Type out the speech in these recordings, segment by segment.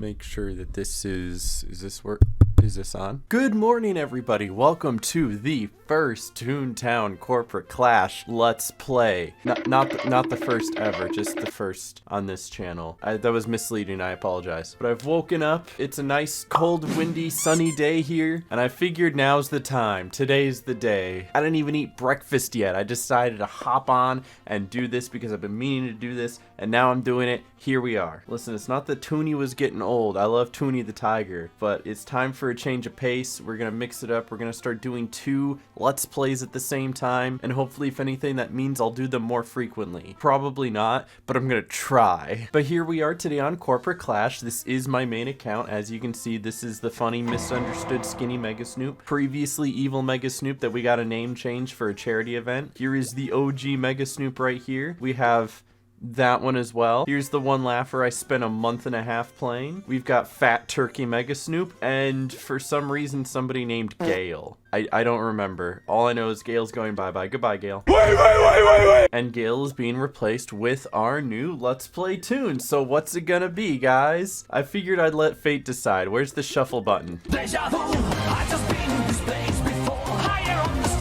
make sure that this is this work? Is this on? Good morning, everybody. Welcome to the first Toontown Corporate Clash Let's Play. Not the first ever, just the first on this channel. That was misleading, I apologize. But I've woken up. It's a nice, cold, windy, sunny day here, and I figured now's the time. Today's the day. I didn't even eat breakfast yet. I decided to hop on and do this because I've been meaning to do this, and now I'm doing it. Here we are. Listen, it's not that Toonie was getting old. I love Toonie the Tiger, but it's time for a change of pace. We're gonna mix it up. We're gonna start doing 2 Let's Plays at the same time, and hopefully, if anything, that means I'll do them more frequently. Probably not, but I'm gonna try. But here we are today on Corporate Clash. This is my main account. As you can see, this is the funny, misunderstood, skinny Megasnoop. Previously evil Megasnoop that we got a name change for a charity event. Here is the OG Megasnoop right here. We have that one as well. Here's the one laugher I spent a month and a half playing. We've got Fat Turkey Megasnoop, and for some reason somebody named Gale. I don't remember. All I know is Gale's going bye-bye. Goodbye, Gale. Wait. And Gale is being replaced with our new Let's Play Toon. So what's it gonna be, guys? I figured I'd let fate decide. Where's the shuffle button? Deja vu. I just been in this place before.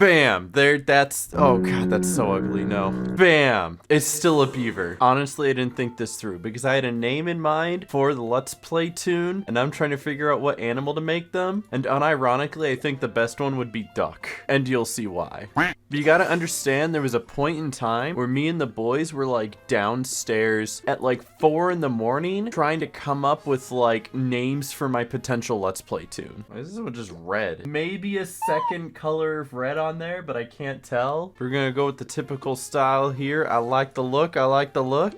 Bam! There, that's, oh god, that's so ugly, no. Bam! It's still a beaver. Honestly, I didn't think this through because I had a name in mind for the Let's Play Toon, and I'm trying to figure out what animal to make them, and unironically, I think the best one would be duck, and you'll see why. You gotta understand, there was a point in time where me and the boys were like downstairs at like 4 in the morning trying to come up with like names for my potential Let's Play Toon. Why is this one just red? Maybe a second color of red on there, but I can't tell. We're gonna go with the typical style here. I like the look.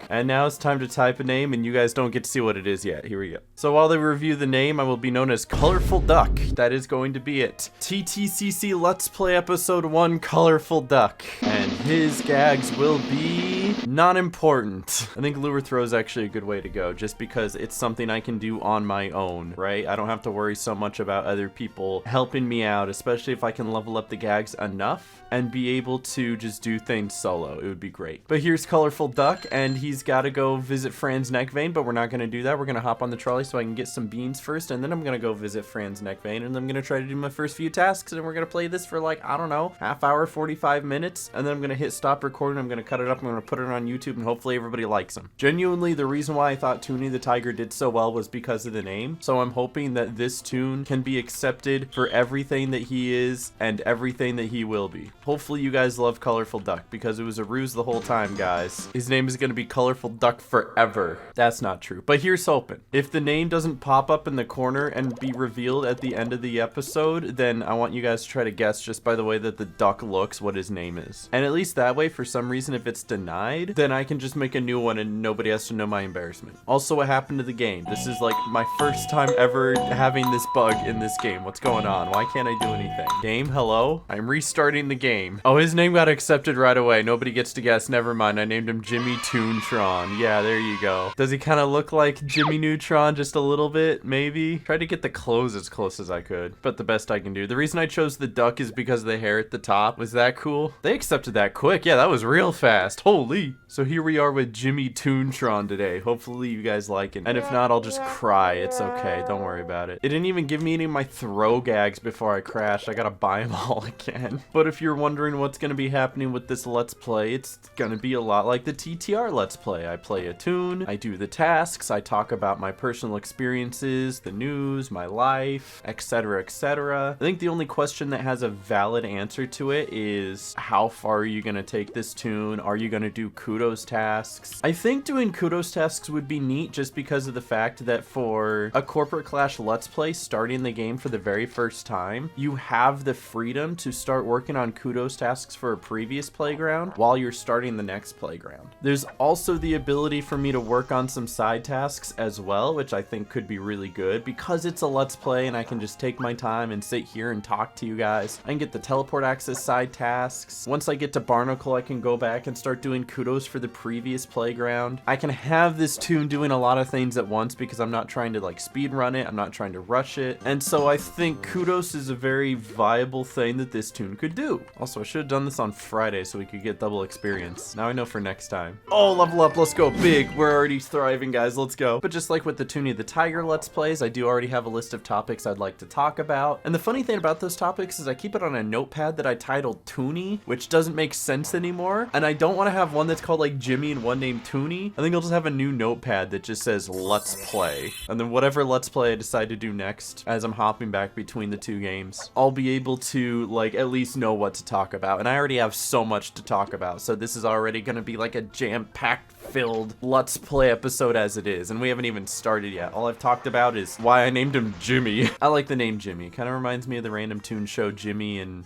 And now it's time to type a name, and you guys don't get to see what it is yet. Here we go. So while they review the name, I will be known as Colorful Duck. That is going to be it. TTCC Let's Play Episode 1, Colorful Duck. And his gags will be not important. I think lure throw is actually a good way to go, just because it's something I can do on my own, right? I don't have to worry so much about other people helping me out, especially if I can level up the gags enough and be able to just do things solo. It would be great. But here's Colorful Duck, and he's got to go visit Fran's neck vein, but we're not going to do that. We're going to hop on the trolley so I can get some beans first, and then I'm going to go visit Fran's neck vein, and I'm going to try to do my first few tasks, and we're going to play this for like, I don't know, half hour, 45 minutes, and then I'm going to hit stop recording. I'm going to cut it up. I'm going to put it on YouTube, and hopefully everybody likes them. Genuinely, the reason why I thought Toonie the Tiger did so well was because of the name, so I'm hoping that this Toon can be accepted for everything that he is and everything that he will be. Hopefully you guys love Colorful Duck, because it was a ruse the whole time, guys. His name is going to be Colorful Duck forever. That's not true, but here's hoping. If the name doesn't pop up in the corner and be revealed at the end of the episode, then I want you guys to try to guess just by the way that the duck looks what his name is. And at least that way, for some reason, if it's denied, then I can just make a new one and nobody has to know my embarrassment. Also, what happened to the game? This is like my first time ever having this bug in this game. What's going on? Why can't I do anything? Game, hello? I'm restarting the game. Oh, his name got accepted right away. Nobody gets to guess. Never mind. I named him Jimmy Toontron. Yeah, there you go. Does he kind of look like Jimmy Neutron just a little bit? Maybe. Tried to get the clothes as close as I could, but the best I can do. The reason I chose the duck is because of the hair at the top. Was that cool? They accepted that quick. Yeah, that was real fast. Holy. So here we are with Jimmy Toontron today. Hopefully you guys like it. And if not, I'll just cry. It's okay. Don't worry about it. It didn't even give me any of my throw gags before I crashed. I gotta buy them all again. But if you're wondering what's gonna be happening with this Let's Play, it's gonna be a lot like the TTR Let's Play. I play a Toon, I do the tasks, I talk about my personal experiences, the news, my life, etc, etc. I think the only question that has a valid answer to it is how far are you gonna take this Toon? Are you gonna do kudos tasks? I think doing kudos tasks would be neat just because of the fact that for a Corporate Clash Let's Play starting the game for the very first time, you have the freedom to start working on kudos tasks for a previous playground while you're starting the next playground. There's also the ability for me to work on some side tasks as well, which I think could be really good because it's a Let's Play and I can just take my time and sit here and talk to you guys. I can get the teleport access side tasks. Once I get to Barnacle, I can go back and start doing kudos for the previous playground. I can have this toon doing a lot of things at once because I'm not trying to like speed run it. I'm not trying to rush it. And so I think kudos is a very viable thing that this toon could do. Also, I should have done this on Friday so we could get double experience. Now I know for next time. Oh, level up. Let's go big. We're already thriving, guys. Let's go. But just like with the Toonie the Tiger Let's Plays, I do already have a list of topics I'd like to talk about. And the funny thing about those topics is I keep it on a notepad that I titled Toonie, which doesn't make sense anymore. And I don't want to have one that's called like Jimmy and one named Toonie. I think I'll just have a new notepad that just says Let's Play. And then whatever Let's Play I decide to do next, as I'm hopping back between the two games, I'll be able to like at least know what to talk about. And I already have so much to talk about. So this is already going to be like a jam-packed filled Let's Play episode as it is, and we haven't even started yet. All I've talked about is why I named him Jimmy. I like the name Jimmy. Kind of reminds me of the random toon show Jimmy and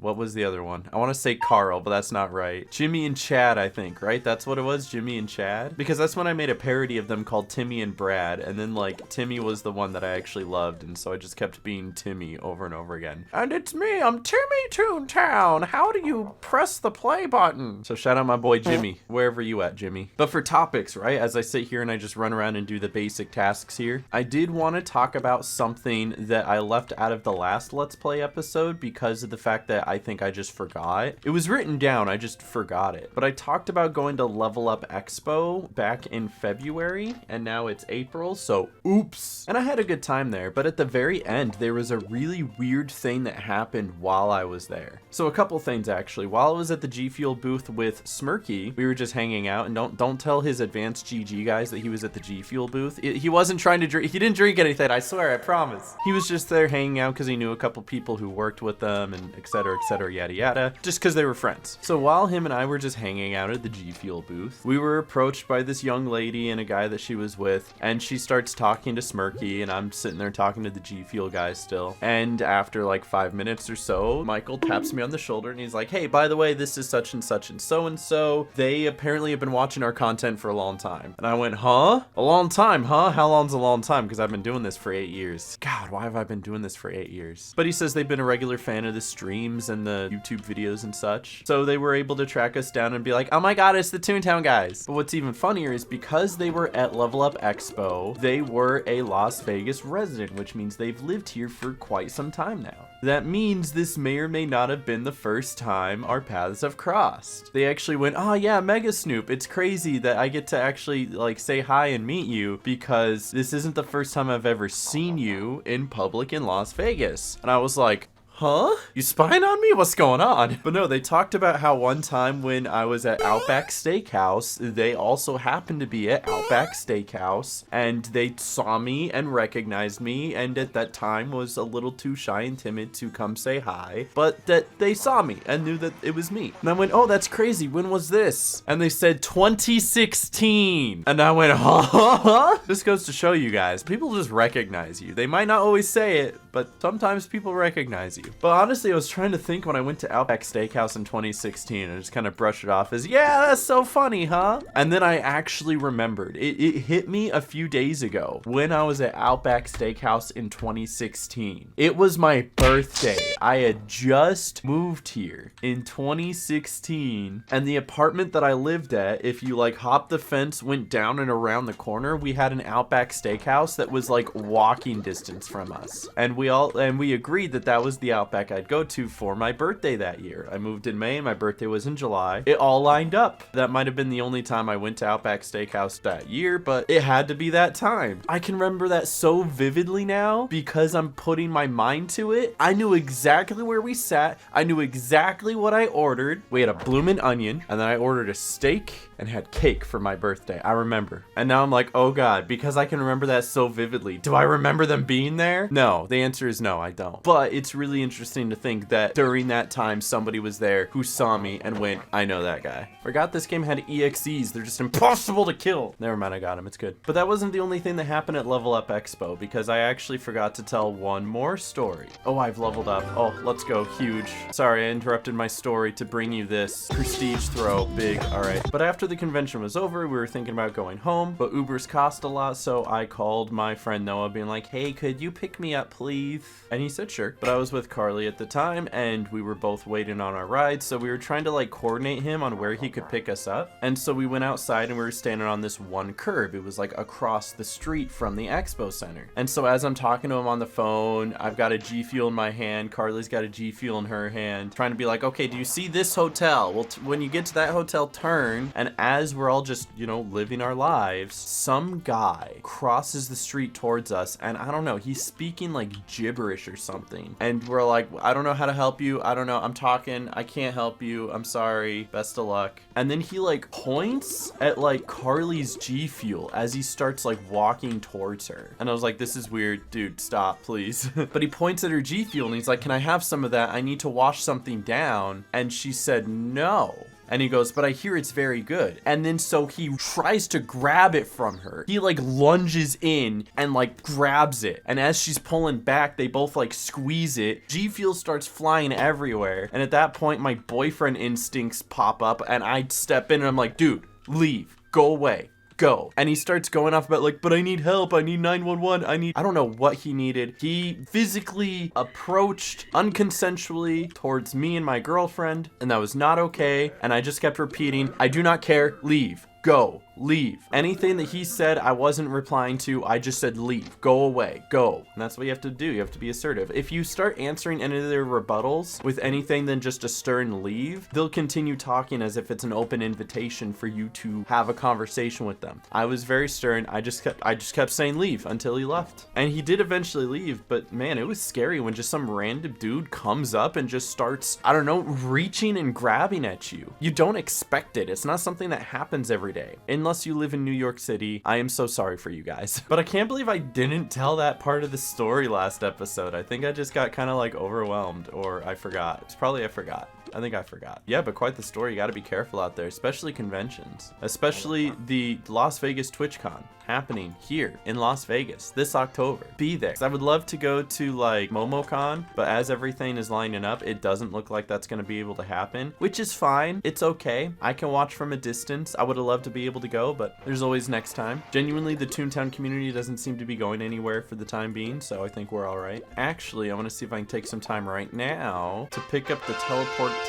what was the other one? I want to say Carl, but that's not right. Jimmy and Chad, I think, right? That's what it was, Jimmy and Chad? Because that's when I made a parody of them called Timmy and Brad, and then like Timmy was the one that I actually loved, and so I just kept being Timmy over and over again. And it's me, I'm Timmy Toontown. How do you press the play button? So shout out my boy Jimmy, wherever you at, Jimmy. But for topics, right? As I sit here and I just run around and do the basic tasks here, I did want to talk about something that I left out of the last Let's Play episode because of the fact that I think I just forgot. It was written down, I just forgot it. But I talked about going to Level Up Expo back in February, and now it's April, so oops. And I had a good time there, but at the very end, there was a really weird thing that happened while I was there. So a couple things actually. While I was at the G Fuel booth with Smirky, we were just hanging out, and don't tell his advanced GG guys that he was at the G Fuel booth. He wasn't trying to drink, he didn't drink anything, I swear, I promise. He was just there hanging out because he knew a couple people who worked with them, and etc, yada yada, just because they were friends. So while him and I were just hanging out at the G Fuel booth, we were approached by this young lady and a guy that she was with, and she starts talking to Smirky, and I'm sitting there talking to the G Fuel guy still. And after like 5 minutes or so, Michael taps me on the shoulder and he's like, hey, by the way, this is such and such and so. They apparently have been watching our content for a long time. And I went, huh? A long time, huh? How long's a long time? Because I've been doing this for 8 years. God, why have I been doing this for 8 years? But he says they've been a regular fan of the streams and the YouTube videos and such. So they were able to track us down and be like, oh my god, it's the Toontown guys. But what's even funnier is because they were at Level Up Expo, they were a Las Vegas resident, which means they've lived here for quite some time now. That means this may or may not have been the first time our paths have crossed. They actually went, oh yeah, Megasnoop, it's crazy that I get to actually like say hi and meet you because this isn't the first time I've ever seen you in public in Las Vegas. And I was like, huh? You spying on me? What's going on? But no, they talked about how one time when I was at Outback Steakhouse, they also happened to be at Outback Steakhouse, and they saw me and recognized me, and at that time was a little too shy and timid to come say hi, but that they saw me and knew that it was me. And I went, oh, that's crazy. When was this? And they said 2016. And I went, huh? This goes to show you guys, people just recognize you. They might not always say it, but sometimes people recognize you. But honestly, I was trying to think when I went to Outback Steakhouse in 2016 and just kind of brushed it off as, yeah, that's so funny, huh? And then I actually remembered. It hit me a few days ago when I was at Outback Steakhouse in 2016. It was my birthday. I had just moved here in 2016, and the apartment that I lived at, if you like hopped the fence, went down and around the corner, we had an Outback Steakhouse that was like walking distance from us. And we agreed that that was the Outback I'd go to for my birthday that year. I moved in May and my birthday was in July. It all lined up. That might have been the only time I went to Outback Steakhouse that year, but it had to be that time. I can remember that so vividly now because I'm putting my mind to it. I knew exactly where we sat. I knew exactly what I ordered. We had a bloomin' onion, and then I ordered a steak and had cake for my birthday. I remember. And now I'm like, oh god, because I can remember that so vividly. Do I remember them being there? No. The answer is no, I don't. But it's really interesting to think that during that time, somebody was there who saw me and went, I know that guy. Forgot this game had EXEs. They're just impossible to kill. Never mind, I got him. It's good. But that wasn't the only thing that happened at Level Up Expo, because I actually forgot to tell one more story. Oh, I've leveled up. Oh, let's go. Huge. Sorry, I interrupted my story to bring you this prestige throw. Big. All right. But after after the convention was over, we were thinking about going home, but Ubers cost a lot, so I called my friend Noah being like, hey, could you pick me up, please? And he said sure, but I was with Carly at the time, and we were both waiting on our ride, so we were trying to like coordinate him on where he could pick us up. And so we went outside and we were standing on this one curb. It was like across the street from the expo center. And so as I'm talking to him on the phone, I've got a G Fuel in my hand, Carly's got a G Fuel in her hand, trying to be like, okay, do you see this hotel? Well, when you get to that hotel, turn. And as we're all just, you know, living our lives, some guy crosses the street towards us, and I don't know, he's speaking like gibberish or something. And we're like, I don't know how to help you. I don't know. I'm talking. I can't help you. I'm sorry. Best of luck. And then he like points at like Carly's G Fuel as he starts like walking towards her. And I was like, this is weird. Dude, stop, please. But he points at her G Fuel and he's like, can I have some of that? I need to wash something down. And she said, no. And he goes, but I hear it's very good. And then so he tries to grab it from her. He like lunges in and like grabs it. And as she's pulling back, they both like squeeze it. G Fuel starts flying everywhere. And at that point, my boyfriend instincts pop up and I step in and I'm like, dude, leave, go away. Go. And he starts going off about like, but I need help. I need 911. I don't know what he needed. He physically approached unconsensually towards me and my girlfriend, and that was not okay. And I just kept repeating, I do not care. Leave. Go. Leave. Anything that he said, I wasn't replying to. I just said, leave. Go away. Go. And that's what you have to do. You have to be assertive. If you start answering any of their rebuttals with anything than just a stern leave, they'll continue talking as if it's an open invitation for you to have a conversation with them. I was very stern. I just kept saying leave until he left. And he did eventually leave, but man, it was scary when just some random dude comes up and just starts, I don't know, reaching and grabbing at you. You don't expect it. It's not something that happens every day. Unless you live in New York City, I am so sorry for you guys. But I can't believe I didn't tell that part of the story last episode. I think I just got kind of like overwhelmed, or I forgot. It's probably I forgot. I think I forgot. Yeah, but quite the story. You got to be careful out there, especially conventions, especially the Las Vegas TwitchCon happening here in Las Vegas this October. Be there. I would love to go to like MomoCon, but as everything is lining up, it doesn't look like that's going to be able to happen, which is fine. It's okay. I can watch from a distance. I would have loved to be able to go, but there's always next time. Genuinely, the Toontown community doesn't seem to be going anywhere for the time being, so I think we're all right. Actually, I want to see if I can take some time right now to pick up the teleportation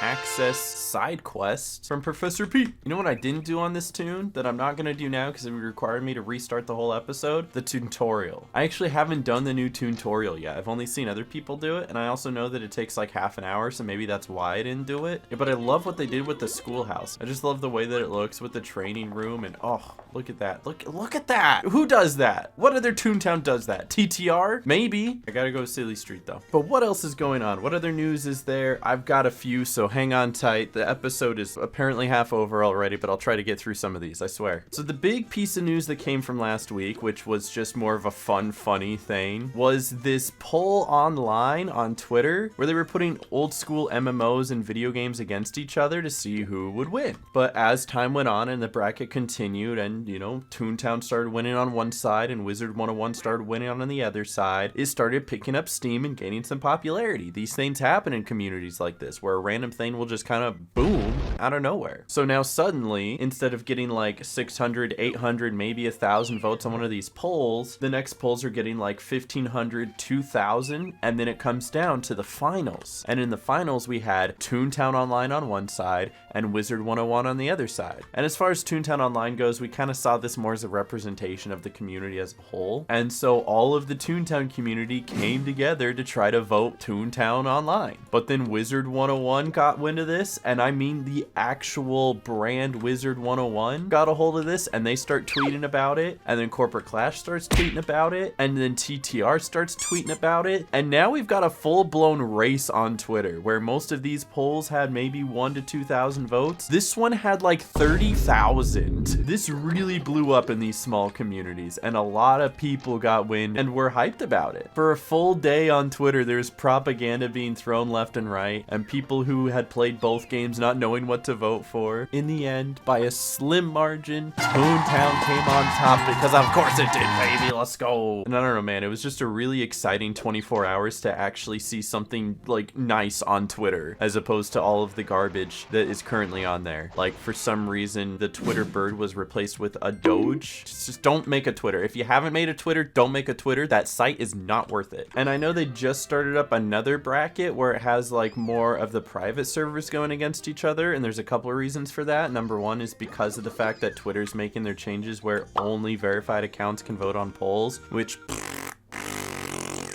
access side quest from Professor Pete. You know what I didn't do on this tune that I'm not going to do now because it would require me to restart the whole episode? The tutorial. I actually haven't done the new tutorial yet. I've only seen other people do it, and I also know that it takes like half an hour, so maybe that's why I didn't do it. Yeah, but I love what they did with the schoolhouse. I just love the way that it looks with the training room, and oh, look at that. Look at that. Who does that? What other Toontown does that? TTR? Maybe. I gotta go to Silly Street though. But what else is going on? What other news is there? I've got a few, so hang on tight. The episode is apparently half over already, but I'll try to get through some of these, I swear. So the big piece of news that came from last week, which was just more of a fun, funny thing, was this poll online on Twitter where they were putting old school MMOs and video games against each other to see who would win. But as time went on and the bracket continued and, you know, Toontown started winning on one side and Wizard 101 started winning on the other side, it started picking up steam and gaining some popularity. These things happen in communities like this where a random thing will just kind of boom out of nowhere. So now suddenly, instead of getting like 600, 800, maybe 1,000 votes on one of these polls, the next polls are getting like 1,500, 2,000, and then it comes down to the finals. And in the finals, we had Toontown Online on one side and Wizard 101 on the other side. And as far as Toontown Online goes, we kind of saw this more as a representation of the community as a whole. And so all of the Toontown community came together to try to vote Toontown Online. But then Wizard 101 got wind of this, and I mean the actual brand Wizard 101 got a hold of this, and they start tweeting about it, and then Corporate Clash starts tweeting about it, and then TTR starts tweeting about it, and now we've got a full-blown race on Twitter where most of these polls had maybe 1,000 to 2,000 votes. This one had like 30,000. This really blew up in these small communities, and a lot of people got wind and were hyped about it. For a full day on Twitter, there's propaganda being thrown left and right, and people who had played both games not knowing what to vote for. In the end, by a slim margin, Toontown came on top because of course it did, baby. Let's go. And I don't know, man, it was just a really exciting 24 hours to actually see something like nice on Twitter as opposed to all of the garbage that is currently on there. Like, for some reason, the Twitter bird was replaced with a Doge. Just don't make a Twitter. If you haven't made a Twitter, don't make a Twitter. That site is not worth it. And I know they just started up another bracket where it has like more of the private servers going against each other, and there's a couple of reasons for that. Number one is because of the fact that Twitter's making their changes where only verified accounts can vote on polls, which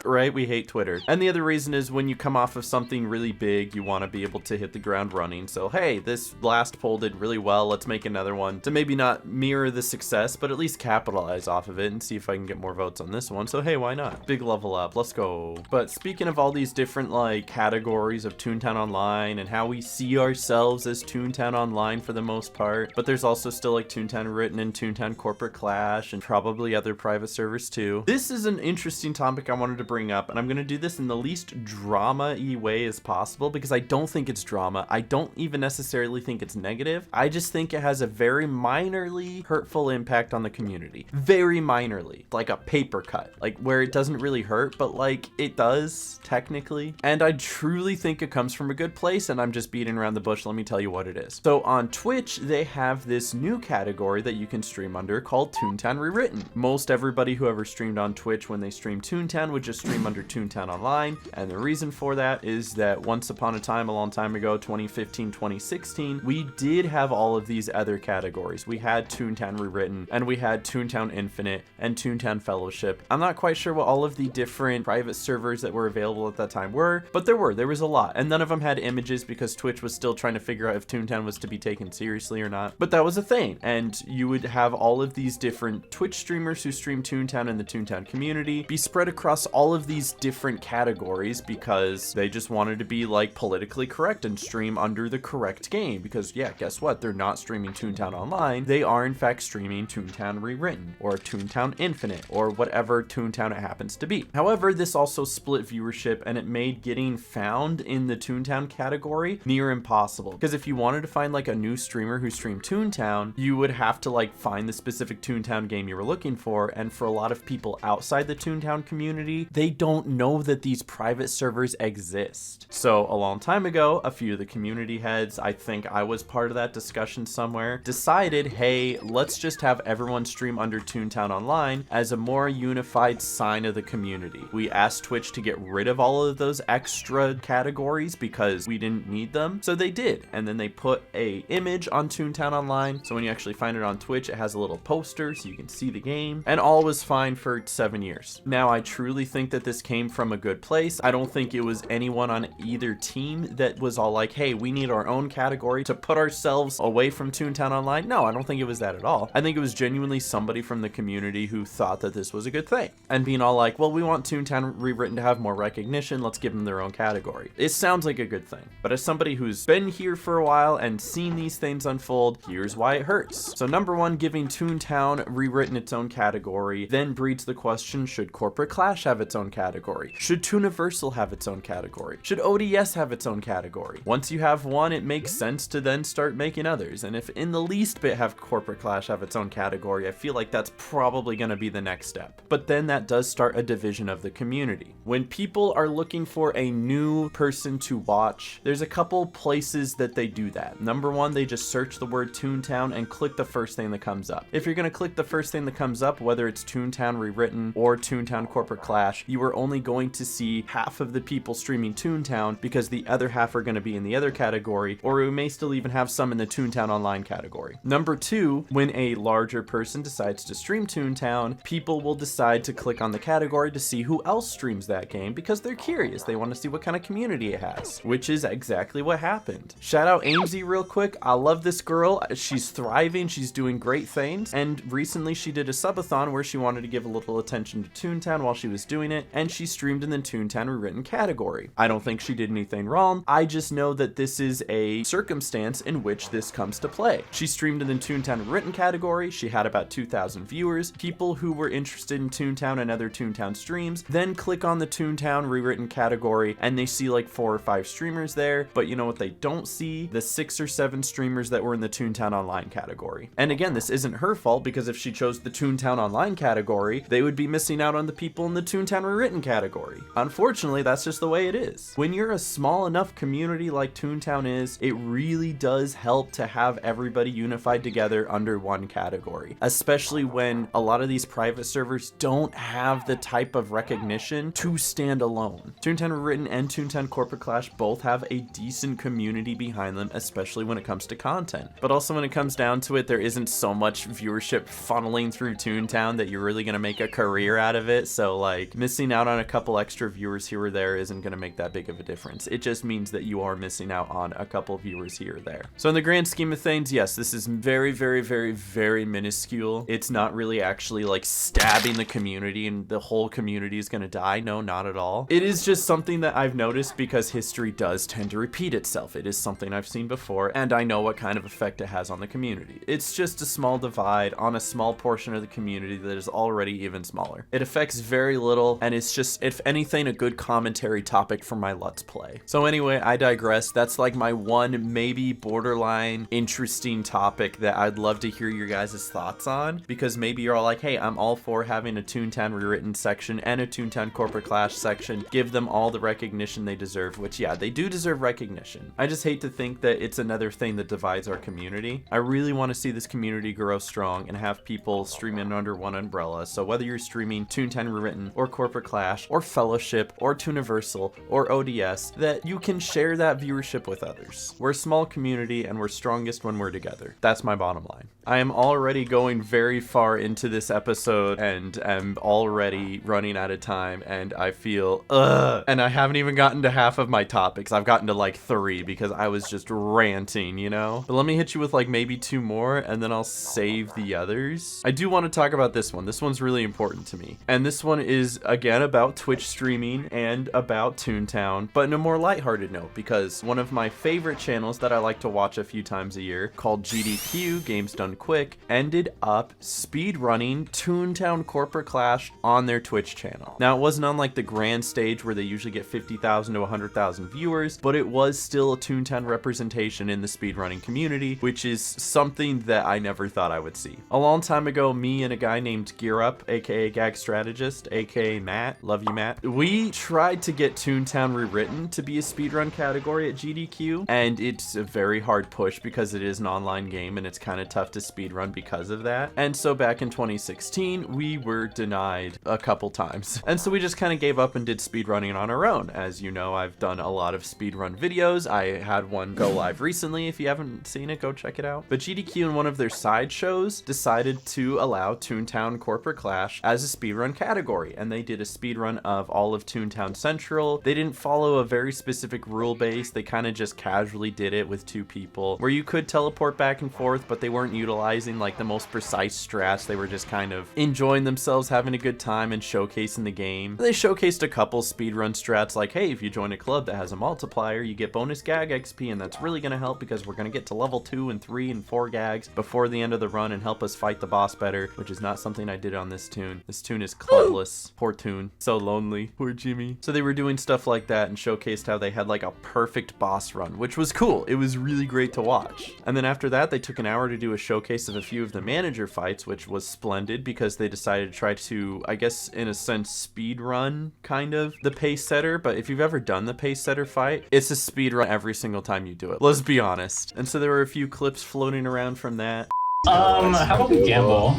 right? We hate Twitter. And the other reason is when you come off of something really big, you want to be able to hit the ground running. So, hey, this last poll did really well. Let's make another one to maybe not mirror the success, but at least capitalize off of it and see if I can get more votes on this one. So, hey, why not? Big level up. Let's go. But speaking of all these different like categories of Toontown Online and how we see ourselves as Toontown Online for the most part, but there's also still like Toontown Written and Toontown Corporate Clash and probably other private servers too. This is an interesting topic I wanted to bring up, and I'm going to do this in the least drama-y way as possible because I don't think it's drama. I don't even necessarily think it's negative. I just think it has a very minorly hurtful impact on the community. Very minorly. Like a paper cut. Like where it doesn't really hurt, but like it does technically. And I truly think it comes from a good place, and I'm just beating around the bush. Let me tell you what it is. So on Twitch, they have this new category that you can stream under called Toontown Rewritten. Most everybody who ever streamed on Twitch when they stream Toontown would just stream under Toontown Online, and the reason for that is that once upon a time, a long time ago, 2015, 2016, we did have all of these other categories. We had Toontown Rewritten, and we had Toontown Infinite, and Toontown Fellowship. I'm not quite sure what all of the different private servers that were available at that time were, but there was a lot, and none of them had images because Twitch was still trying to figure out if Toontown was to be taken seriously or not, but that was a thing. And you would have all of these different Twitch streamers who stream Toontown in the Toontown community be spread across all of these different categories because they just wanted to be like politically correct and stream under the correct game, because yeah, guess what, they're not streaming Toontown Online, they are in fact streaming Toontown Rewritten or Toontown Infinite or whatever Toontown it happens to be. However, this also split viewership, and it made getting found in the Toontown category near impossible, because if you wanted to find like a new streamer who streamed Toontown, you would have to like find the specific Toontown game you were looking for, and for a lot of people outside the Toontown community, they don't know that these private servers exist. So a long time ago, a few of the community heads, I think I was part of that discussion somewhere, decided, hey, let's just have everyone stream under Toontown Online as a more unified sign of the community. We asked Twitch to get rid of all of those extra categories because we didn't need them, so they did. And then they put a image on Toontown Online, so when you actually find it on Twitch, it has a little poster so you can see the game, and all was fine for 7 years. Now, I truly think that this came from a good place. I don't think it was anyone on either team that was all like, hey, we need our own category to put ourselves away from Toontown Online. No, I don't think it was that at all. I think it was genuinely somebody from the community who thought that this was a good thing and being all like, well, we want Toontown Rewritten to have more recognition, let's give them their own category. It sounds like a good thing, but as somebody who's been here for a while and seen these things unfold, here's why it hurts. So number one, giving Toontown Rewritten its own category then breeds the question, should Corporate Clash have its own category? Should Tooniversal have its own category? Should ODS have its own category? Once you have one, it makes sense to then start making others. And if in the least bit have Corporate Clash have its own category, I feel like that's probably going to be the next step. But then that does start a division of the community. When people are looking for a new person to watch, there's a couple places that they do that. Number one, they just search the word Toontown and click the first thing that comes up. If you're going to click the first thing that comes up, whether it's Toontown Rewritten or Toontown Corporate Clash, you are only going to see half of the people streaming Toontown because the other half are going to be in the other category, or we may still even have some in the Toontown Online category. Number two, when a larger person decides to stream Toontown, people will decide to click on the category to see who else streams that game because they're curious. They want to see what kind of community it has, which is exactly what happened. Shout out Amesy real quick. I love this girl. She's thriving. She's doing great things. And recently she did a subathon where she wanted to give a little attention to Toontown while she was doing it, and she streamed in the Toontown Rewritten category. I don't think she did anything wrong. I just know that this is a circumstance in which this comes to play. She streamed in the Toontown Rewritten category. She had about 2,000 viewers. People who were interested in Toontown and other Toontown streams then click on the Toontown Rewritten category and they see like 4 or 5 streamers there. But you know what they don't see? The 6 or 7 streamers that were in the Toontown Online category. And again, this isn't her fault, because if she chose the Toontown Online category, they would be missing out on the people in the Toontown Rewritten category. Unfortunately, that's just the way it is. When you're a small enough community like Toontown is, it really does help to have everybody unified together under one category, especially when a lot of these private servers don't have the type of recognition to stand alone. Toontown Rewritten and Toontown Corporate Clash both have a decent community behind them, especially when it comes to content. But also when it comes down to it, there isn't so much viewership funneling through Toontown that you're really gonna make a career out of it. So like missing out on a couple extra viewers here or there isn't gonna make that big of a difference. It just means that you are missing out on a couple viewers here or there. So in the grand scheme of things, yes, this is very, very, very, very minuscule. It's not really actually like stabbing the community and the whole community is gonna die. No, not at all. It is just something that I've noticed because history does tend to repeat itself. It is something I've seen before, and I know what kind of effect it has on the community. It's just a small divide on a small portion of the community that is already even smaller. It affects very little, and it's just, if anything, a good commentary topic for my Let's Play. So anyway, I digress. That's like my one maybe borderline interesting topic that I'd love to hear your guys' thoughts on, because maybe you're all like, hey, I'm all for having a Toontown Rewritten section and a Toontown Corporate Clash section. Give them all the recognition they deserve, which yeah, they do deserve recognition. I just hate to think that it's another thing that divides our community. I really want to see this community grow strong and have people streaming under one umbrella. So whether you're streaming Toontown Rewritten or Corporate Clash or Fellowship or Tooniversal or ODS, that you can share that viewership with others. We're a small community and we're strongest when we're together. That's my bottom line. I am already going very far into this episode and am already running out of time, and I feel and I haven't even gotten to half of my topics. I've gotten to like 3 because I was just ranting, you know? But let me hit you with like maybe 2 more and then I'll save the others. I do want to talk about this one. This one's really important to me. And this one is again about Twitch streaming and about Toontown, but in a more lighthearted note, because one of my favorite channels that I like to watch a few times a year, called GDQ, Games Done Quick, ended up speedrunning Toontown Corporate Clash on their Twitch channel. Now, it wasn't on like the grand stage where they usually get 50,000 to 100,000 viewers, but it was still a Toontown representation in the speedrunning community, which is something that I never thought I would see. A long time ago, me and a guy named Gear Up, aka Gag Strategist, aka Matt, love you Matt, we tried to get Toontown Rewritten to be a speedrun category at GDQ, and it's a very hard push because it is an online game and it's kind of tough to speedrun because of that. And so back in 2016, we were denied a couple times. And so we just kind of gave up and did speedrunning on our own. As you know, I've done a lot of speedrun videos. I had one go live recently. If you haven't seen it, go check it out. But GDQ in one of their side shows decided to allow Toontown Corporate Clash as a speedrun category. And they did a speedrun of all of Toontown Central. They didn't follow a very specific rule base. They kind of just casually did it with 2 people where you could teleport back and forth, but they weren't utilizing like the most precise strats. They were just kind of enjoying themselves, having a good time and showcasing the game. They showcased a couple speedrun strats like, hey, if you join a club that has a multiplier, you get bonus gag XP, and that's really going to help because we're going to get to level 2 and 3 and 4 gags before the end of the run and help us fight the boss better, which is not something I did on this toon. This toon is clubless. Poor toon. So lonely. Poor Jimmy. So they were doing stuff like that and showcased how they had like a perfect boss run, which was cool. It was really great to watch. And then after that, they took an hour to do a showcase of a few of the manager fights, which was splendid because they decided to try to, I guess, in a sense, speed run kind of the pace setter. But if you've ever done the pace setter fight, it's a speed run every single time you do it. Let's be honest. And so there were a few clips floating around from that. How about we gamble?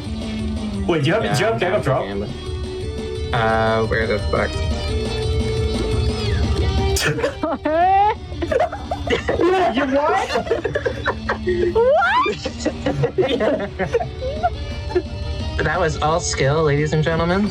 Wait, do you have Gag Up Drop? Where the fuck? You what? That was all skill, ladies and gentlemen.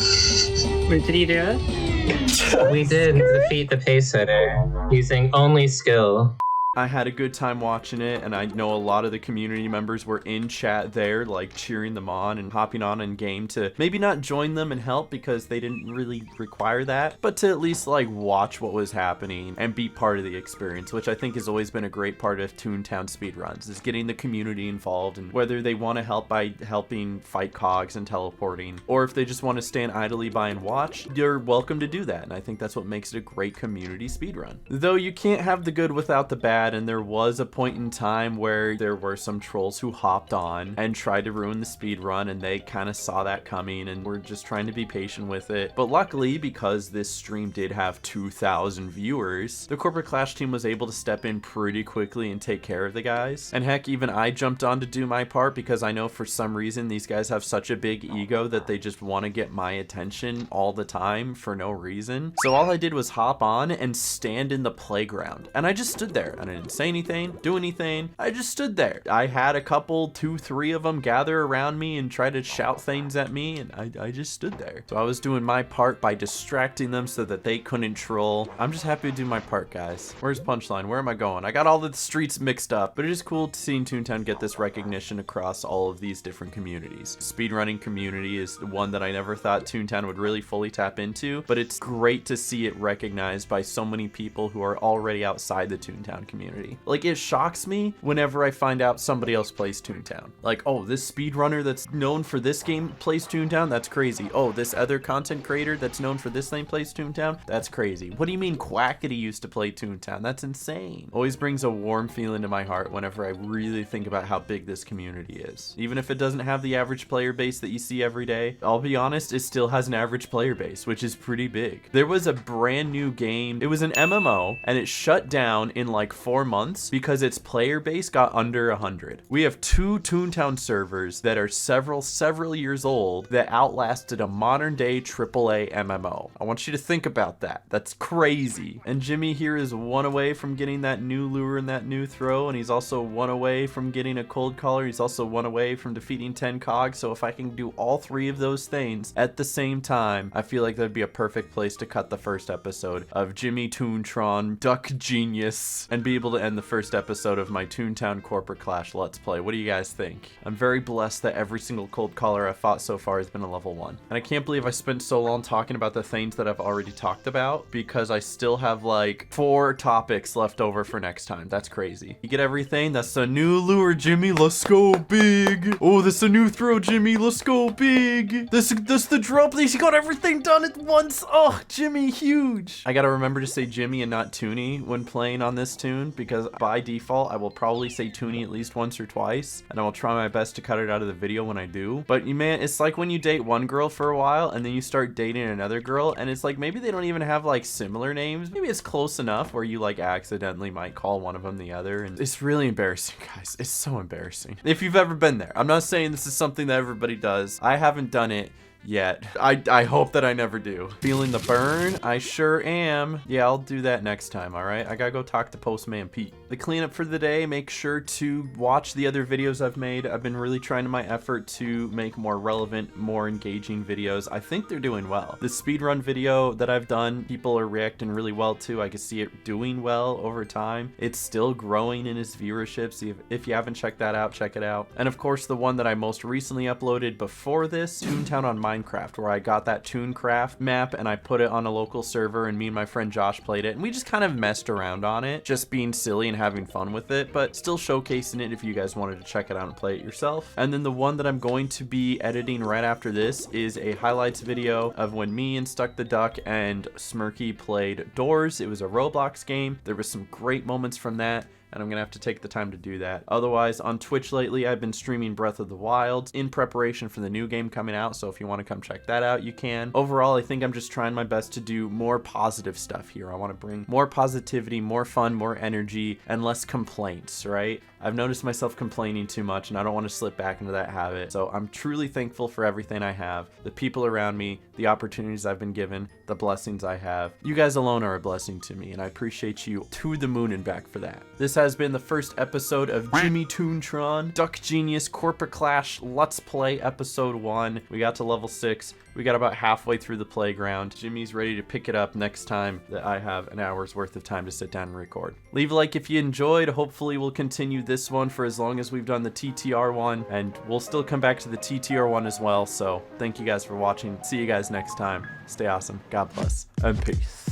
Wait, did you do it? We did defeat the pace setter using only skill. I had a good time watching it, and I know a lot of the community members were in chat there, like cheering them on and hopping on in game to maybe not join them and help because they didn't really require that, but to at least like watch what was happening and be part of the experience, which I think has always been a great part of Toontown speedruns, is getting the community involved, and whether they want to help by helping fight cogs and teleporting, or if they just want to stand idly by and watch, you're welcome to do that, and I think that's what makes it a great community speedrun. Though you can't have the good without the bad, and there was a point in time where there were some trolls who hopped on and tried to ruin the speed run, and they kind of saw that coming and were just trying to be patient with it. But luckily, because this stream did have 2,000 viewers, the Corporate Clash team was able to step in pretty quickly and take care of the guys. And heck, even I jumped on to do my part because I know for some reason these guys have such a big ego that they just want to get my attention all the time for no reason. So all I did was hop on and stand in the playground, and I just stood there and I didn't say anything, do anything. I just stood there. I had a couple, 2, 3 of them gather around me and try to shout things at me, and I just stood there. So I was doing my part by distracting them so that they couldn't troll. I'm just happy to do my part, guys. Where's Punchline? Where am I going? I got all the streets mixed up, but it is cool seeing Toontown get this recognition across all of these different communities. Speedrunning community is the one that I never thought Toontown would really fully tap into, but it's great to see it recognized by so many people who are already outside the Toontown community. Like, it shocks me whenever I find out somebody else plays Toontown. Like, oh, this speedrunner that's known for this game plays Toontown? That's crazy. Oh, this other content creator that's known for this thing plays Toontown? That's crazy. What do you mean Quackity used to play Toontown? That's insane. Always brings a warm feeling to my heart whenever I really think about how big this community is. Even if it doesn't have the average player base that you see every day, I'll be honest, it still has an average player base, which is pretty big. There was a brand new game. It was an MMO, and it shut down in like 4 months because its player base got under 100. We have 2 Toontown servers that are several years old that outlasted a modern day AAA MMO. I want you to think about that. That's crazy. And Jimmy here is 1 away from getting that new lure and that new throw, and he's also 1 away from getting a cold collar. He's also 1 away from defeating 10 cogs. So if I can do all 3 of those things at the same time, I feel like that'd be a perfect place to cut the first episode of Jimmy Toontron Duck Genius and be able to end the first episode of my Toontown Corporate Clash Let's Play. What do you guys think? I'm very blessed that every single cold caller I've fought so far has been a level 1. And I can't believe I spent so long talking about the things that I've already talked about because I still have like 4 topics left over for next time. That's crazy. You get everything? That's a new lure, Jimmy. Let's go big. Oh, that's a new throw, Jimmy. Let's go big. That's the drop. He got everything done at once. Oh, Jimmy, huge. I gotta remember to say Jimmy and not Toonie when playing on this tune because by default, I will probably say Toonie at least once or twice, and I will try my best to cut it out of the video when I do. But man, it's like when you date one girl for a while and then you start dating another girl, and it's like maybe they don't even have like similar names. Maybe it's close enough where you like accidentally might call one of them the other, and it's really embarrassing, guys. It's so embarrassing. If you've ever been there, I'm not saying this is something that everybody does. I haven't done it yet. I hope that I never do. Feeling the burn? I sure am. Yeah, I'll do that next time, all right? I gotta go talk to Postman Pete. The cleanup for the day, make sure to watch the other videos I've made. I've been really trying to my effort to make more relevant, more engaging videos. I think they're doing well. The speedrun video that I've done, people are reacting really well to. I can see it doing well over time. It's still growing in its viewership. So if you haven't checked that out, check it out. And of course, the one that I most recently uploaded before this, Toontown on Minecraft, where I got that Tooncraft map and I put it on a local server, and me and my friend Josh played it, and we just kind of messed around on it, just being silly and having fun with it, but still showcasing it if you guys wanted to check it out and play it yourself. And then the one that I'm going to be editing right after this is a highlights video of when me and Stuck the Duck and Smirky played Doors. It was a Roblox game. There was some great moments from that, and I'm gonna have to take the time to do that. Otherwise, on Twitch lately, I've been streaming Breath of the Wild in preparation for the new game coming out, so if you want to come check that out, you can. Overall, I think I'm just trying my best to do more positive stuff here. I want to bring more positivity, more fun, more energy, and less complaints, right? I've noticed myself complaining too much, and I don't want to slip back into that habit. So I'm truly thankful for everything I have, the people around me, the opportunities I've been given, the blessings I have. You guys alone are a blessing to me, and I appreciate you to the moon and back for that. This has been the first episode of Jimmy Toontron Duck Genius Corporate Clash Let's Play Episode 1. We got to level 6. We got about halfway through the playground. Jimmy's ready to pick it up next time that I have an hour's worth of time to sit down and record. Leave a like if you enjoyed. Hopefully we'll continue this one for as long as we've done the TTR one, and we'll still come back to the TTR one as well. So thank you guys for watching. See you guys next time. Stay awesome. God bless and peace.